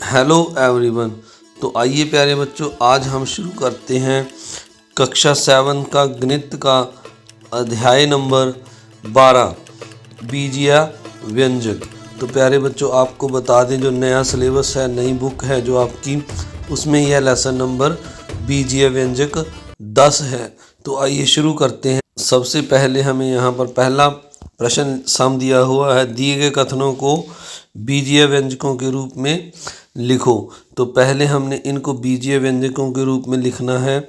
Hello everyone. तो आइए प्यारे बच्चों, आज हम शुरू करते हैं कक्षा 7 का गणित का अध्याय नंबर 12 बीजीय व्यंजक। तो प्यारे बच्चों, आपको बता दें, जो नया सिलेबस है, नई बुक है जो आपकी, उसमें यह लेसन नंबर बीजीय व्यंजक 10 है। तो आइए शुरू करते हैं। सबसे पहले हमें यहाँ पर पहला प्रश्न सम दिया हुआ है, दिए गए कथनों को बीजीय व्यंजकों के रूप में लिखो। तो पहले हमने इनको बीजीय व्यंजकों के रूप में लिखना है।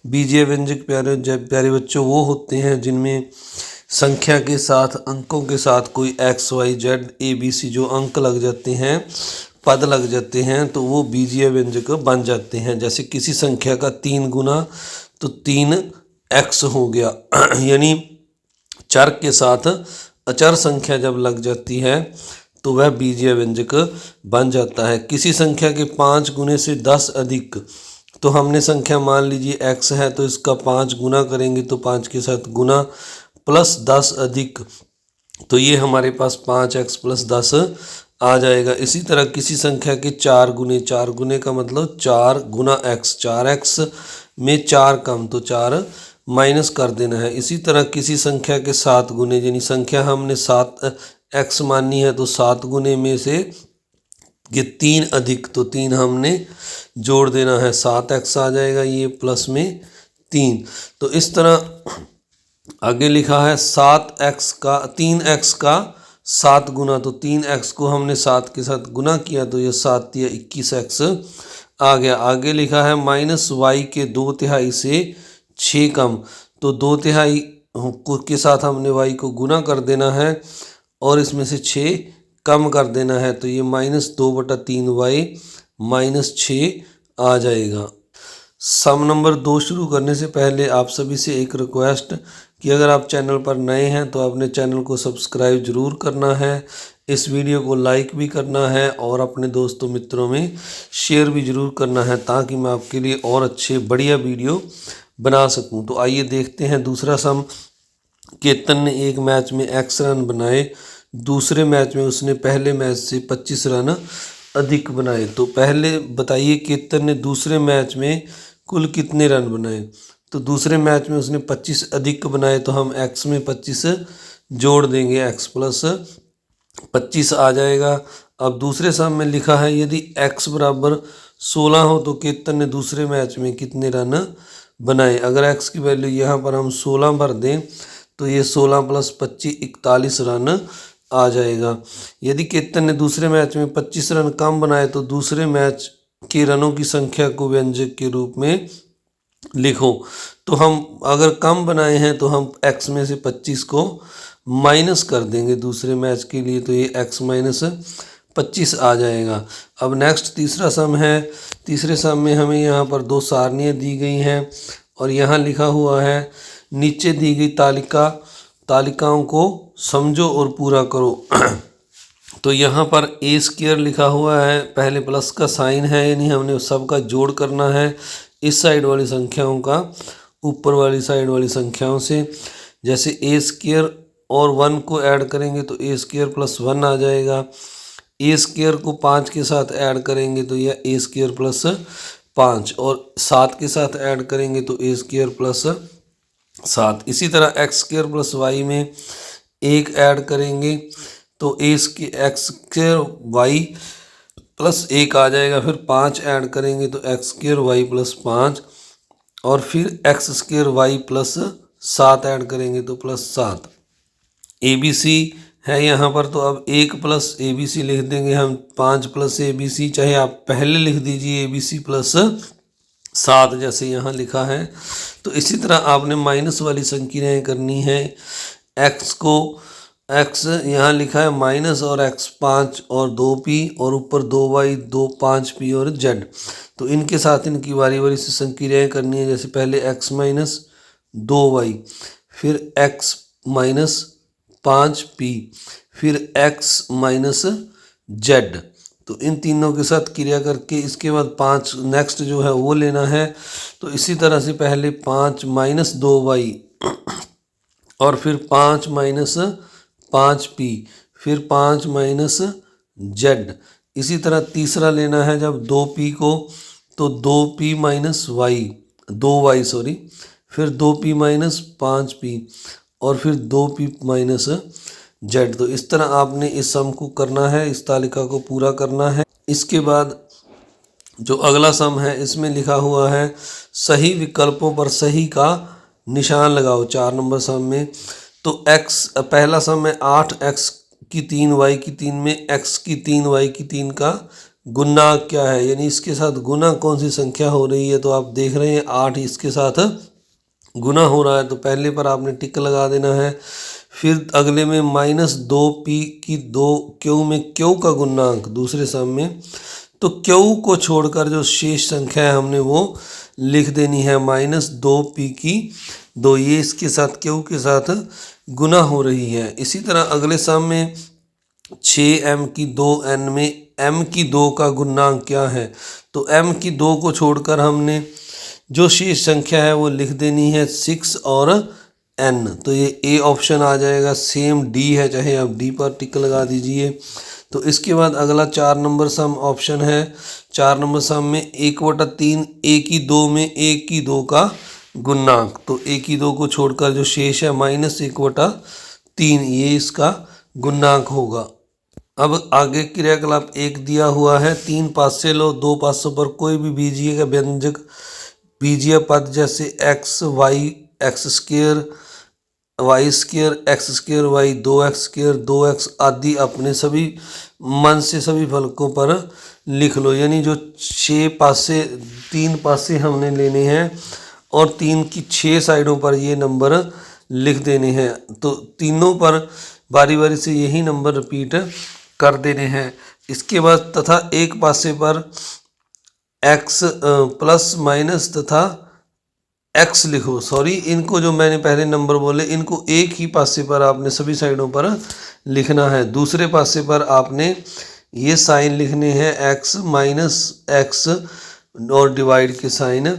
बीजीय व्यंजक प्यारे बच्चों वो होते हैं जिनमें संख्या के साथ, अंकों के साथ कोई X Y Z A B C जो अंक लग जाते हैं, पद लग जाते हैं, तो वो बीजीय व्यंजक बन जाते हैं। जैसे किसी संख्या का 3 गुना तो 3x हो गया यानी चर के साथ अचर संख्या जब लग जाती है तो वह बीजीय व्यंजक बन जाता है। किसी संख्या के 5 गुने से 10 अधिक, तो हमने संख्या मान लीजिए x है, तो इसका 5 गुना करेंगे तो 5 के साथ गुना प्लस 10 अधिक, तो ये हमारे पास 5x प्लस 10 आ जाएगा। इसी तरह किसी संख्या के 4 गुने का मतलब 4 गुना x, 4x में 4 कम तो 4 माइनस कर देना है। इसी तरह किसी संख्या के 7 गुने, यानी संख्या हमने 7x माननी है, तो 7 गुने में से ये 3 अधिक, तो 3 हमने जोड़ देना है, 7x आ जाएगा, ये प्लस में 3। तो इस तरह आगे लिखा है 3x का 7 गुना, तो 3x को हमने 7 के साथ गुना किया तो ये 7 या 21x आ गया। आगे लिखा है -y के 2/3 से 6 कम, तो 2/3 के साथ हमने y को गुना कर देना है और इसमें से 6 कम कर देना है, तो ये -2/3y -6 आ जाएगा। सम नंबर 2 शुरू करने से पहले आप सभी से एक रिक्वेस्ट कि अगर आप चैनल पर नए हैं तो अपने चैनल को सब्सक्राइब ज़रूर करना है, इस वीडियो को लाइक भी करना है और अपने दोस्तों मित्रों में शेयर भी ज़रूर करना है, ताकि मैं आपके लिए और अच्छे बढ़िया वीडियो बना सकूं। तो आइए देखते हैं दूसरा सम। केतन ने एक मैच में x रन बनाए, दूसरे मैच में उसने पहले मैच से 25 रन अधिक बनाए। तो पहले बताइए केतन ने दूसरे मैच में कुल कितने रन बनाए। तो दूसरे मैच में उसने 25 अधिक बनाए, तो हम x में 25 जोड़ देंगे, x प्लस 25 आ जाएगा। अब दूसरे सम में लिखा है यदि x बराबर 16 हो तो केतन ने दूसरे मैच में कितने रन बनाए। अगर x की वैल्यू यहाँ पर हम 16 भर दें तो ये 16 प्लस 25 41 रन आ जाएगा। यदि केतन ने दूसरे मैच में 25 रन कम बनाए तो दूसरे मैच के रनों की संख्या को व्यंजक के रूप में लिखो। तो हम अगर कम बनाए हैं तो हम x में से 25 को माइनस कर देंगे दूसरे मैच के लिए, तो ये x माइनस 25 आ जाएगा। अब नेक्स्ट तीसरा सम है। तीसरे सम में हमें यहाँ पर 2 सारनियाँ दी गई हैं और यहाँ लिखा हुआ है नीचे दी गई तालिकाओं को समझो और पूरा करो। तो यहाँ पर a² लिखा हुआ है, पहले प्लस का साइन है, यानी हमने सब का जोड़ करना है इस साइड वाली संख्याओं का ऊपर वाली साइड वाली संख्याओं से। जैसे a² और 1 को ऐड करेंगे तो a² प्लस 1 आ जाएगा। a² को 5 के साथ ऐड करेंगे तो यह a² प्लस 5, और 7 के साथ ऐड करेंगे तो a² प्लस 7। इसी तरह x² प्लस y में 1 ऐड करेंगे तो x² y प्लस 1 आ जाएगा। फिर 5 ऐड करेंगे तो x² y प्लस 5, और फिर x² y प्लस 7 ऐड करेंगे तो प्लस 7। ABC है यहाँ पर, तो अब 1 प्लस ABC लिख देंगे हम, 5 प्लस ABC, चाहे आप पहले लिख दीजिए ABC प्लस 7 जैसे यहाँ लिखा है। तो इसी तरह आपने माइनस वाली संख्याएँ करनी है। x यहाँ लिखा है माइनस और x 5 और 2p और ऊपर 2y 2 5p और z, तो इनके साथ इनकी बारी बारी से संक्रियाएँ करनी है। जैसे पहले x माइनस 2y, फिर x माइनस 5p, फिर x माइनस z, तो इन तीनों के साथ क्रिया करके इसके बाद 5 नेक्स्ट जो है वो लेना है। तो इसी तरह से पहले 5 माइनस 2y और फिर 5 माइनस 5p, फिर 5 माइनस z, इसी तरह तीसरा लेना है जब 2p को, तो 2p minus Y, 2y sorry, फिर 2p माइनस 5p और फिर 2p माइनस z। तो इस तरह आपने इस सम को करना है, इस तालिका को पूरा करना है। इसके बाद जो अगला सम है इसमें लिखा हुआ है सही विकल्पों पर सही का निशान लगाओ। 4 नंबर सम में तो x, पहला सम है 8x की 3 y की 3 में x की 3 y की 3 का गुना क्या है, यानी इसके साथ गुना कौन सी संख्या हो रही है। तो आप देख रहे हैं 8 इसके साथ गुना हो रहा है, तो पहले पर आपने टिक लगा देना है। फिर अगले में -2p की 2q में q का गुणांक दूसरे सम में, तो q को छोड़कर जो शेष संख्या है हमने वो लिख देनी है -2p की 2, ये इसके साथ q के साथ गुना हो रही है। इसी तरह अगले सम में 6m की 2n में m की 2 का गुणांक क्या है, तो m की 2 को छोड़कर हमने जो शेष संख्या है वो लिख देनी है 6 और n, तो ये a ऑप्शन आ जाएगा। सेम d है, चाहे आप d पर टिक लगा दीजिए। तो इसके बाद अगला 4 नंबर सम ऑप्शन है। 4 नंबर सम में 1/3 a की 2 में a की 2 का गुणांक, तो a की 2 को छोड़कर जो शेष है -1/3, ये इसका गुणांक होगा। अब आगे क्रियाकलाप 1 दिया हुआ है, 3 पासे लो, 2 पासों पर कोई भी बीजीय का व्यंजक, बीजीय पद जैसे x y x square y square x square y 2x square 2x आदि अपने सभी मन से सभी फलकों पर लिख लो। यानी जो 6 पासे, 3 पासे हमने लेने हैं और 3 की 6 साइडों पर ये नंबर लिख देने हैं। तो तीनों पर बारी बारी से यही नंबर रिपीट कर देने हैं। इसके बाद तथा एक पासे पर x प्लस माइनस तथा x लिखो। सॉरी, इनको जो मैंने पहले नंबर बोले इनको एक ही पासे पर आपने सभी साइडों पर लिखना है। दूसरे पासे पर आपने ये साइन लिखने हैं x माइनस x और डिवाइड के साइन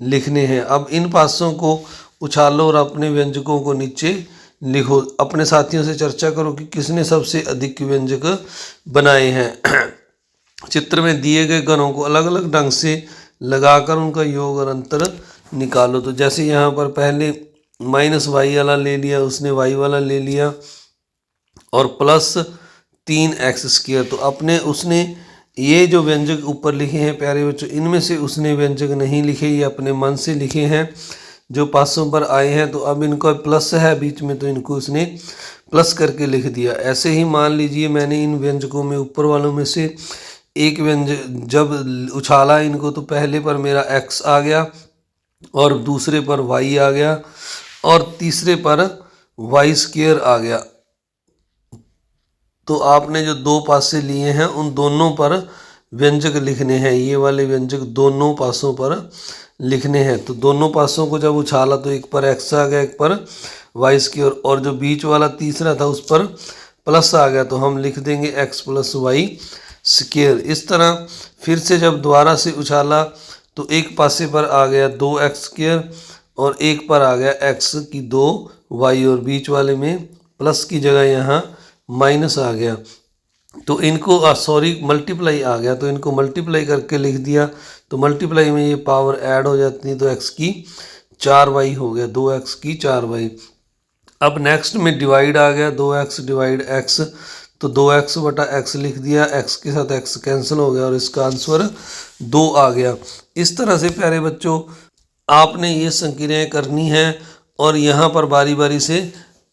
लिखने हैं। अब इन पासों को उछालो और अपने व्यंजकों को नीचे लिखो। अपने साथियों से चर्चा करो कि किसने सबसे अधिक व्यंजक बनाए हैं। चित्र में दिए गए गणों को अलग अलग ढंग से लगाकर उनका योग और अंतर निकालो। तो जैसे यहाँ पर पहले -y वाला ले लिया, उसने y वाला ले लिया और प्लस 3x स्क्वायर। तो अपने उसने ये जो व्यंजक ऊपर लिखे हैं प्यारे बच्चों, इनमें से उसने व्यंजक नहीं लिखे, ये अपने मन से लिखे हैं जो पासों पर आए हैं। तो अब इनका प्लस है बीच में, तो इनको उसने प्लस करके लिख दिया। ऐसे ही मान लीजिए मैंने इन व्यंजकों में ऊपर वालों में से एक व्यंजक जब उछाला इनको, तो पहले पर मेरा x आ गया और दूसरे पर y आ गया और तीसरे पर y स्क्वायर आ गया। तो आपने जो 2 पासे लिए हैं उन दोनों पर व्यंजक लिखने हैं। ये वाले व्यंजक दोनों पासों पर लिखने हैं। तो दोनों पासों को जब उछाला तो एक पर x आ गया, एक पर y स्क्वायर, और जो बीच वाला तीसरा था उस पर प्लस आ गया, तो हम लिख देंगे x प्लस वाई स्क्वायर। इस तरह फिर से जब दोबारा से उछाला तो एक पासे पर आ गया 2x स्क्वायर और एक पर आ गया x की 2y और बीच वाले में प्लस की जगह यहाँ माइनस आ गया। तो इनको सॉरी मल्टीप्लाई आ गया, तो इनको मल्टीप्लाई करके लिख दिया। तो मल्टीप्लाई में ये पावर ऐड हो जाती है, तो x की 4y हो गया, 2x की 4y। अब नेक्स्ट में डिवाइड आ गया, 2x डिवाइड x, तो 2x बटा x लिख दिया, x के साथ x कैंसिल हो गया और इसका आंसर 2 आ गया। इस तरह से प्यारे बच्चों आपने ये संक्रियाएं करनी है और यहाँ पर बारी बारी से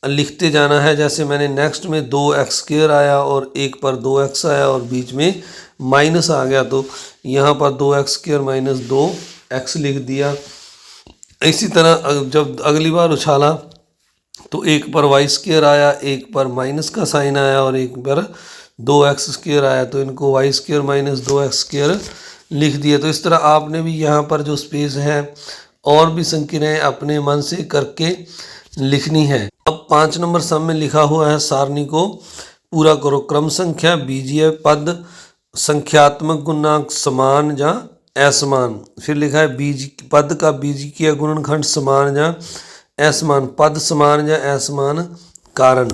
लिखते जाना है। जैसे मैंने नेक्स्ट में 2x स्क्वायर आया और एक पर 2x आया और बीच में माइनस आ गया, तो यहाँ पर 2x स्क्वायर माइनस 2x लिख दिया। इसी तरह जब अगली बार उछाला तो एक पर y स्क्वायर आया, एक पर माइनस का साइन आया और एक पर 2x स्क्वायर आया, तो इनको y square minus 2x square लिख दिया। तो इस तरह आपने भी यहाँ पर जो स्पेस है और भी संक्रियाएं अपने मन से करके लिखनी है। अब 5 नंबर सम में लिखा हुआ है सारणी को पूरा करो। क्रम संख्या, बीजीय पद, संख्यात्मक गुणांक समान या असमान। फिर लिखा है बीज पद का बीजीय गुणनखंड समान या असमान, पद समान या असमान कारण।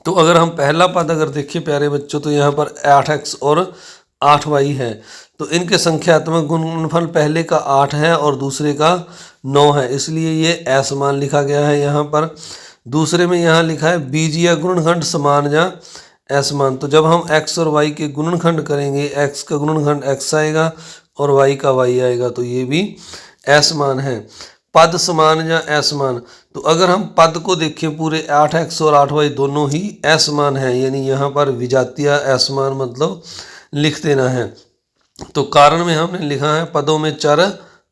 तो अगर हम पहला पद अगर देखें प्यारे बच्चों, तो यहाँ पर 8x और 8y है। तो इनके संख्यात्मक गुणनफल पहले का 8 है और दूसरे का 9 है, इसलिए ये असमान लिखा गया है यहाँ पर। दूसरे में यहाँ लिखा है बीजीय गुणनखंड समान या असमान। तो जब हम x और y के गुणनखंड करेंगे, x का गुणनखंड x आएगा और y का y आएगा, तो ये भी असमान है। पद समान या असमान, तो अगर हम पद को देखें पूरे 8x और 8y दोनों ही असमान हैं, यानी यहाँ पर विजातीय असमान मतलब लिख देना है। तो कारण में हमने लिखा है पदों में चर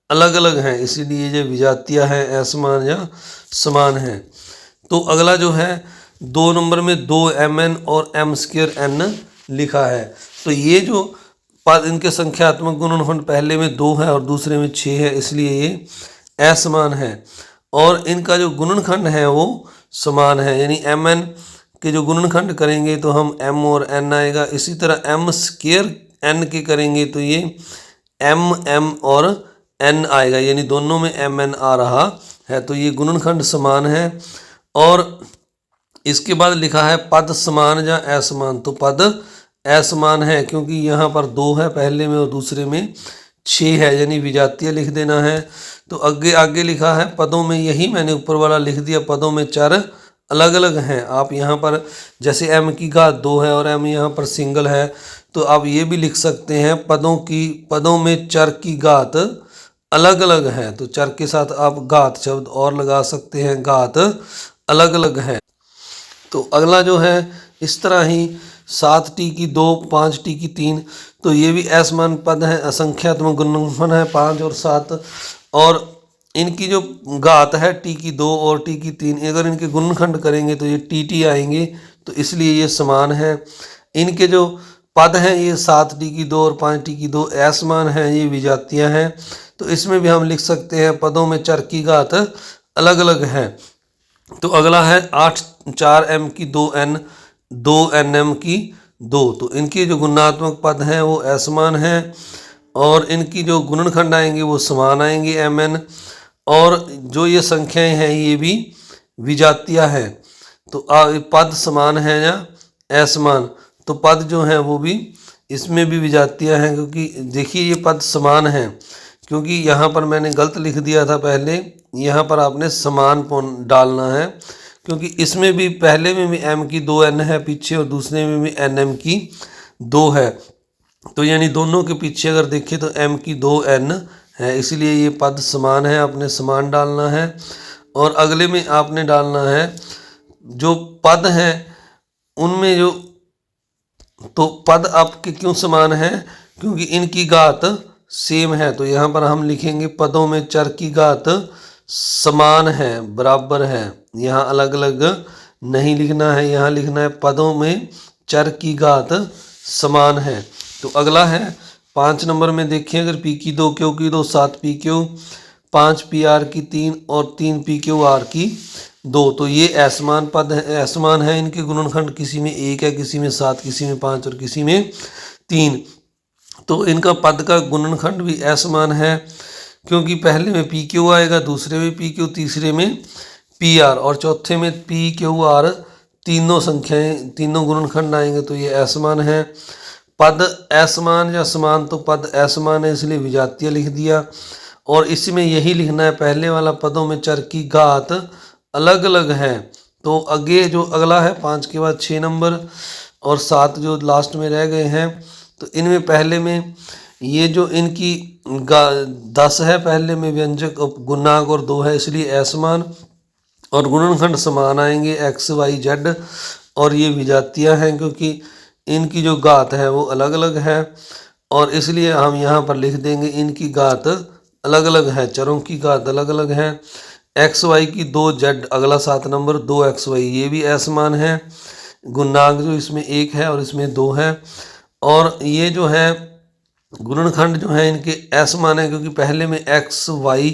अलग अलग हैं, इसीलिए ये विजातीय है, असमान या समान है। तो अगला जो है 2 नंबर में 2mn और m² लिखा है। तो ये जो पद इनके संख्यात्मक गुणनखंड पहले में 2 है और दूसरे में 6 है, इसलिए ये असमान है। और इनका जो गुणनखंड है वो समान है, यानी mn के जो गुणनखंड करेंगे तो हम m और n आएगा। इसी तरह m² n के करेंगे तो ये m और n आएगा, यानी दोनों में mn आ रहा है। तो ये गुणनखंड समान है। और इसके बाद लिखा है पद समान या असमान, तो पद असमान है क्योंकि यहाँ पर 2 है पहले में और दूसरे में 6 है, यानी विजातीय लिख देना है। तो आगे लिखा है पदों में, यही मैंने ऊपर वाला लिख दिया, पदों में चर अलग अलग हैं। आप यहाँ पर जैसे m की घात 2 है और m यहाँ पर सिंगल है, तो आप ये भी लिख सकते हैं पदों में चर की घात अलग अलग है। तो चर के साथ आप घात शब्द और लगा सकते हैं, घात अलग अलग है। तो अगला जो है इस तरह ही 7t की 2, 5t की 3, तो ये भी असमान पद है, असंख्यात्मक गुणनफल है 5 और 7। और इनकी जो घात है t की 2 और t की 3, अगर इनके गुणनखंड करेंगे तो ये tt आएंगे, तो इसलिए ये समान है। इनके जो पद हैं ये 7t की 2 और 5t की 2 असमान हैं, ये विजातीय हैं। तो इसमें भी हम लिख सकते हैं पदों में चर की घात अलग अलग है। तो अगला है 4m की 2n, 2nm की 2, तो इनके जो गुणात्मक पद हैं वो असमान हैं और इनकी जो गुणनखंड आएंगे वो समान आएंगे mn। और जो ये संख्याएं हैं ये भी विजातीय हैं। तो पद समान है या असमान, तो पद जो हैं वो भी इसमें भी विजातीय हैं, क्योंकि देखिए ये पद समान हैं, क्योंकि यहाँ पर मैंने गलत लिख दिया था पहले, यहाँ पर आपने समान डालना है, क्योंकि इसमें भी पहले में भी m की 2n है पीछे और दूसरे में भी nm की 2 है। तो यानी दोनों के पीछे अगर देखें तो m की 2n है, इसलिए ये पद समान है, आपने समान डालना है। और अगले में आपने डालना है जो पद हैं उनमें जो, तो पद आपके क्यों समान है, क्योंकि इनकी घात सेम है। तो यहाँ पर हम लिखेंगे पदों में चर की घात समान है, बराबर है, यहाँ अलग अलग नहीं लिखना है, यहाँ लिखना है पदों में चर की घात समान है। तो अगला है 5 नंबर में देखिए, अगर p की 2 q की 2, 7pq, 5pr की 3 और 3pqr की 2, तो ये असमान पद है, असमान है। इनके गुणनखंड किसी में 1 है, किसी में 7, किसी में 5 और किसी में 3। तो इनका पद का गुणनखंड भी असमान है, क्योंकि पहले में pq आएगा, दूसरे में pq, तीसरे में pr और चौथे में pqr, तीनों संख्याएं, तीनों गुणनखंड आएंगे, तो ये असमान है। पद असमान या समान, तो पद असमान है इसलिए विजातीय लिख दिया। और इसमें यही लिखना है पहले वाला, पदों में चर की घात अलग अलग है। तो आगे जो अगला है 5 के बाद 6 नंबर और 7 जो लास्ट में रह गए हैं, तो इनमें पहले में ये जो इनकी 10 है, पहले में व्यंजक गुणांक और 2 है, इसलिए असमान। और गुणनखंड समान आएंगे x y z, और ये विजातीय हैं क्योंकि इनकी जो घात है वो अलग अलग है, और इसलिए हम यहाँ पर लिख देंगे इनकी घात अलग अलग है, चरों की घात अलग अलग है। x y की 2 z, अगला 7 नंबर 2x y, ये भी असमान है। गुणांक जो इसमें 1 है और इसमें 2 है। और ये जो है गुणनखंड जो है इनके असमान है, क्योंकि पहले में x y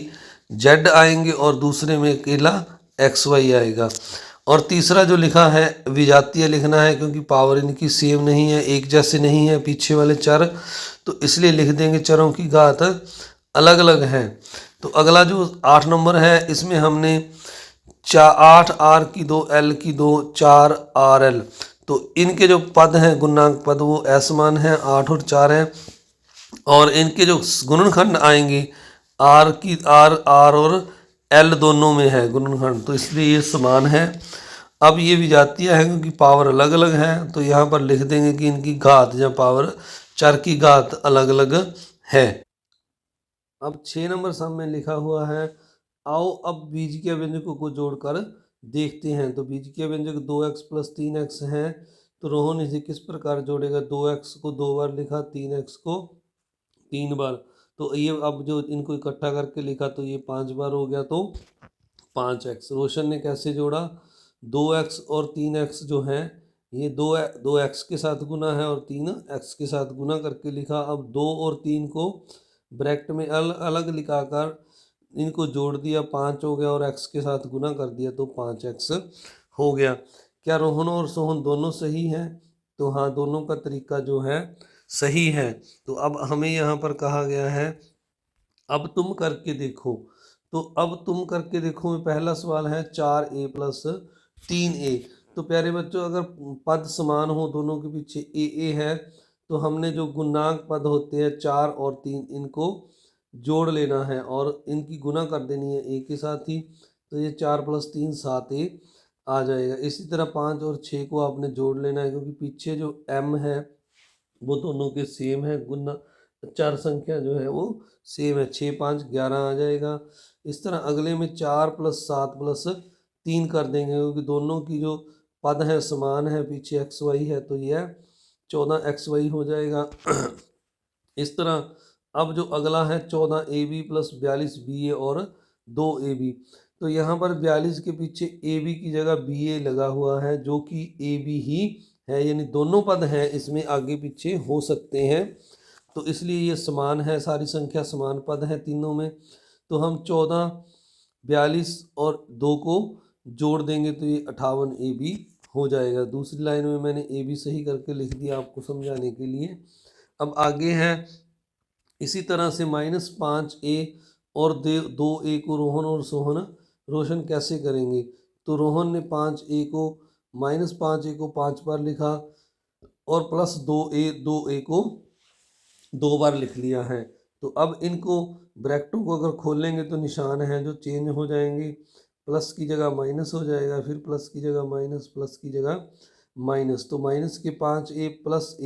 z आएंगे और दूसरे में अकेला x y आएगा। और तीसरा जो लिखा है विजातीय लिखना है, क्योंकि पावर इनकी सेम नहीं है, एक जैसे नहीं है पीछे वाले चर, तो इसलिए लिख देंगे चरों की घात अलग अलग है। तो अगला जो 8 नंबर है, इसमें हमने 8 आर की 2 एल की 2 4 आर एल। तो इनके जो पद हैं गुणांक पद वो असमान हैं, 8 और 4 हैं। और इनके जो गुणनखंड आएंगे आर की आर और एल दोनों में है गुणनखंड, तो इसलिए ये समान है। अब ये विजातीय है क्योंकि पावर अलग अलग है, तो यहाँ पर लिख देंगे कि इनकी घात या पावर चर की घात अलग अलग है। अब 6 नंबर सम में लिखा हुआ है, आओ अब बीजीय व्यंजकों को जोड़कर देखते हैं। तो बीजीय व्यंजक 2x प्लस 3x है, तो रोहन इसे किस प्रकार जोड़ेगा। 2x को 2 बार लिखा, 3x को 3 बार। तो ये अब जो इनको इकट्ठा करके लिखा तो ये 5 बार हो गया, तो 5x। रोशन ने कैसे जोड़ा, 2x और 3x जो है ये दो एक्स के साथ गुना है और 3x के साथ गुना करके लिखा। अब 2 और 3 को ब्रैकेट में अलग लिखाकर इनको जोड़ दिया, 5 हो गया, और x के साथ गुना कर दिया तो 5x हो गया। क्या रोहन और सोहन दोनों सही हैं। तो हाँ, दोनों का तरीका जो है सही है। तो अब हमें यहाँ पर कहा गया है अब तुम करके देखो। तो अब तुम करके देखो में पहला सवाल है 4a प्लस 3a। तो प्यारे बच्चों, अगर पद समान हो दोनों के पीछे ए है, तो हमने जो गुणांक पद होते हैं 4 और 3 इनको जोड़ लेना है और इनकी गुना कर देनी है ए के साथ ही। तो ये 4 प्लस 3 7a आ जाएगा। इसी तरह 5 और 6 को आपने जोड़ लेना है, क्योंकि पीछे जो m है वो दोनों के सेम है, गुना चार संख्या जो है वो सेम है, 6 5 11 आ जाएगा। इस तरह अगले में 4 प्लस 7 प्लस 3 कर देंगे, क्योंकि दोनों की जो पद है समान है, पीछे एक्स वाई है, तो यह 14 एक्स वाई हो जाएगा। इस तरह अब जो अगला है 14 ए बी प्लस 42 बी ए और 2 ए बी। तो यहाँ पर 42 के पीछे ए बी की जगह बी ए लगा हुआ है, जो कि ए बी ही है, यानी दोनों पद हैं इसमें आगे पीछे हो सकते हैं, तो इसलिए ये समान है, सारी संख्या समान पद है तीनों में। तो हम 14 42 और 2 को जोड़ देंगे तो ये 58 ए बी हो जाएगा। दूसरी लाइन में मैंने ए बी सही करके लिख दिया आपको समझाने के लिए। अब आगे है इसी तरह से -5a और 2a को रोहन और सोहन रोशन कैसे करेंगे। तो रोहन ने 5a को -5a को 5 बार लिखा और प्लस 2a को 2 बार लिख लिया है। तो अब इनको ब्रैकेटों को अगर खोलेंगे तो निशान हैं जो चेंज हो जाएंगे, प्लस की जगह माइनस हो जाएगा, फिर प्लस की जगह माइनस, प्लस की जगह माइनस। तो माइनस के 5a प्लस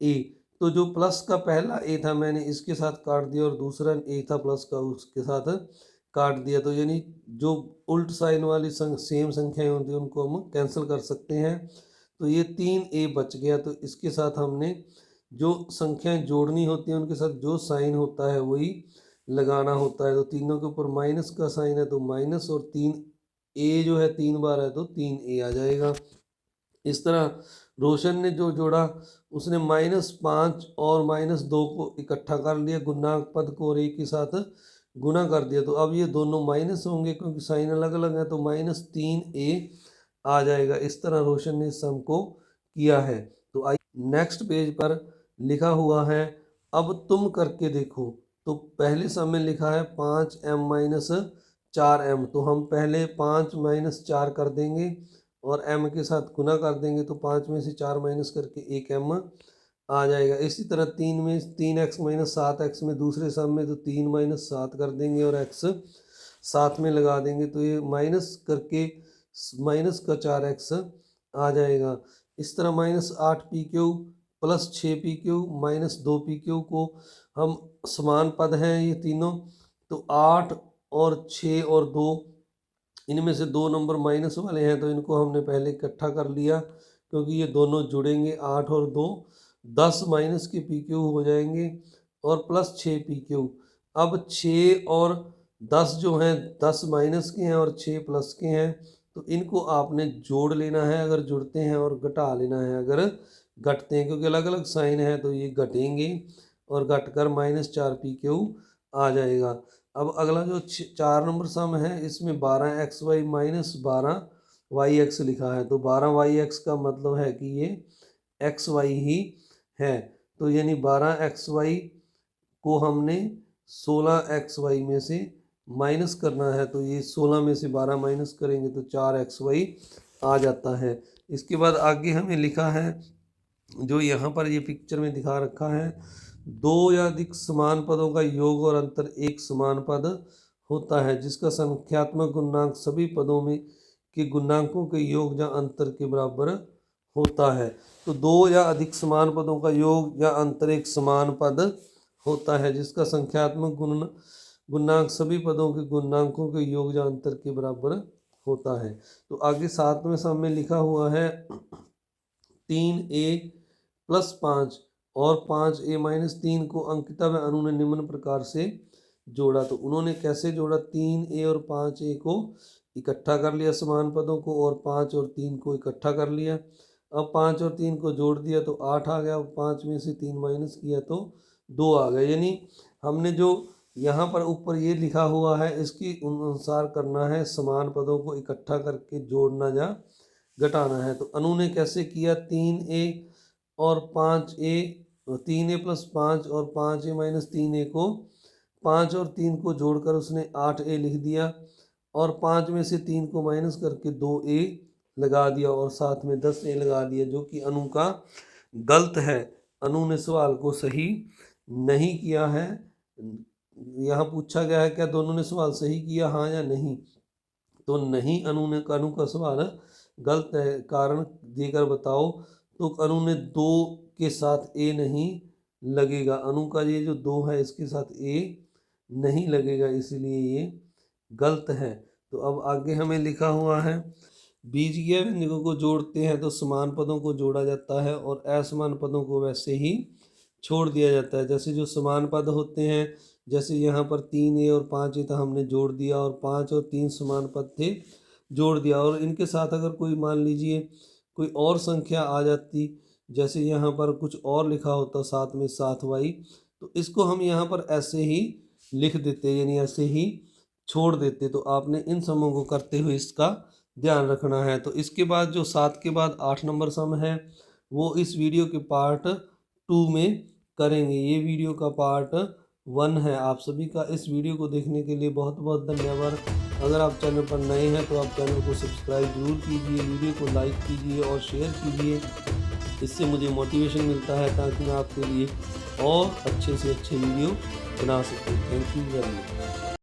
a। तो जो प्लस का पहला ए था मैंने इसके साथ काट दिया और दूसरा ए था प्लस का उसके साथ काट दिया। तो यानी जो उल्ट साइन वाली सेम संख्याएं होती हैं उनको हम कैंसिल कर सकते हैं। तो ये 3a बच गया। तो इसके साथ हमने जो संख्याएं जोड़नी होती हैं उनके साथ जो साइन होता है वही लगाना होता है। तो तीनों के ऊपर माइनस का साइन है तो माइनस, और 3a जो है 3 बार है तो 3a आ जाएगा। इस तरह रोशन ने जो जोड़ा उसने -5 और -2 को इकट्ठा कर लिया, गुणांक पद को और ए के साथ गुना कर दिया। तो अब ये दोनों माइनस होंगे क्योंकि साइन अलग अलग है, तो -3a आ जाएगा। इस तरह रोशन ने इस सम को किया है। तो आइए नेक्स्ट पेज पर लिखा हुआ है अब तुम करके देखो। तो पहले सम में लिखा है 5m-4m। तो हम पहले 5 - 4 कर देंगे और m के साथ गुना कर देंगे, तो 5 में से 4 माइनस करके 1m आ जाएगा। इसी तरह 3x - 7x में दूसरे सम में तो 3 - 7 कर देंगे और x साथ में लगा देंगे, तो ये माइनस करके माइनस का 4x आ जाएगा। इस तरह -8pq प्लस 6pq -2pq को हम समान पद हैं ये तीनों, तो 8 और 6 और 2 इनमें से 2 नंबर माइनस वाले हैं, तो इनको हमने पहले इकट्ठा कर लिया क्योंकि ये दोनों जुड़ेंगे। 8 और 2 10 माइनस के पी क्यू हो जाएंगे और प्लस 6 पी क्यू। अब 6 और 10 जो हैं 10 माइनस के हैं और 6 प्लस के हैं, तो इनको आपने जोड़ लेना है अगर जुड़ते हैं और घटा लेना है अगर घटते हैं, क्योंकि अलग अलग साइन है तो ये घटेंगे और घटकर -4 पी क्यू आ जाएगा। अब अगला जो 4 नंबर सम है इसमें 12xy -12yx लिखा है। तो 12yx का मतलब है कि ये xy ही है। तो यानी 12xy को हमने 16xy में से माइनस करना है तो ये 16 में से 12 माइनस करेंगे तो 4xy आ जाता है। इसके बाद आगे हमें लिखा है, जो यहाँ पर ये पिक्चर में दिखा रखा है, दो या अधिक समान पदों का योग और अंतर एक समान पद होता है जिसका संख्यात्मक गुणांक सभी पदों में के गुणांकों के योग या अंतर के बराबर होता है। तो दो या अधिक समान पदों का योग या अंतर एक समान पद होता है जिसका संख्यात्मक गुणांक सभी पदों के गुणांकों के योग या अंतर के बराबर होता है। तो आगे 7वें सम में लिखा हुआ है 3a+5 और 5a-3 को अंकिता व अनु ने निम्न प्रकार से जोड़ा। तो उन्होंने कैसे जोड़ा? 3a और 5a को इकट्ठा कर लिया समान पदों को, और 5 और 3 को इकट्ठा कर लिया। अब 5 और 3 को जोड़ दिया तो 8 आ गया, 5 में से 3 माइनस किया तो 2 आ गया। यानी हमने जो यहाँ पर ऊपर ये लिखा हुआ है इसकी अनुसार करना है, समान पदों को इकट्ठा करके जोड़ना या घटाना है। तो अनु ने कैसे किया? 3a और 5a, 3a+5 और 5a-3a को 5 और 3 को जोड़कर उसने 8a लिख दिया, और 5 में से 3 को माइनस करके 2a लगा दिया, और साथ में 10a लगा दिया, जो कि अनु का गलत है। अनु ने सवाल को सही नहीं किया है। यहाँ पूछा गया है क्या दोनों ने सवाल सही किया, हाँ या नहीं? तो नहीं, अनु का सवाल गलत है, कारण देकर बताओ। तो अनु ने 2 के साथ a नहीं लगेगा, अनु का ये जो 2 है इसके साथ a नहीं लगेगा, इसलिए ये गलत है। तो अब आगे हमें लिखा हुआ है, बीजीय व्यंजकों को जोड़ते हैं तो समान पदों को जोड़ा जाता है और असमान पदों को वैसे ही छोड़ दिया जाता है। जैसे जो समान पद होते हैं, जैसे यहाँ पर 3a और 5a था, हमने जोड़ दिया, और 5 और 3 समान पद थे, जोड़ दिया, और इनके साथ अगर कोई मान लीजिए कोई और संख्या आ जाती, जैसे यहाँ पर कुछ और लिखा होता 7 में 7y, तो इसको हम यहाँ पर ऐसे ही लिख देते, यानी ऐसे ही छोड़ देते। तो आपने इन समों को करते हुए इसका ध्यान रखना है। तो इसके बाद जो 7 के बाद 8 नंबर सम है वो इस वीडियो के पार्ट 2 में करेंगे। ये वीडियो का पार्ट 1 है। आप सभी का इस वीडियो को देखने के लिए बहुत बहुत धन्यवाद। अगर आप चैनल पर नए हैं तो आप चैनल को सब्सक्राइब जरूर कीजिए, वीडियो को लाइक कीजिए और शेयर कीजिए। इससे मुझे मोटिवेशन मिलता है ताकि मैं आपके लिए और अच्छे से अच्छे वीडियो बना सकूँ। Thank you very much.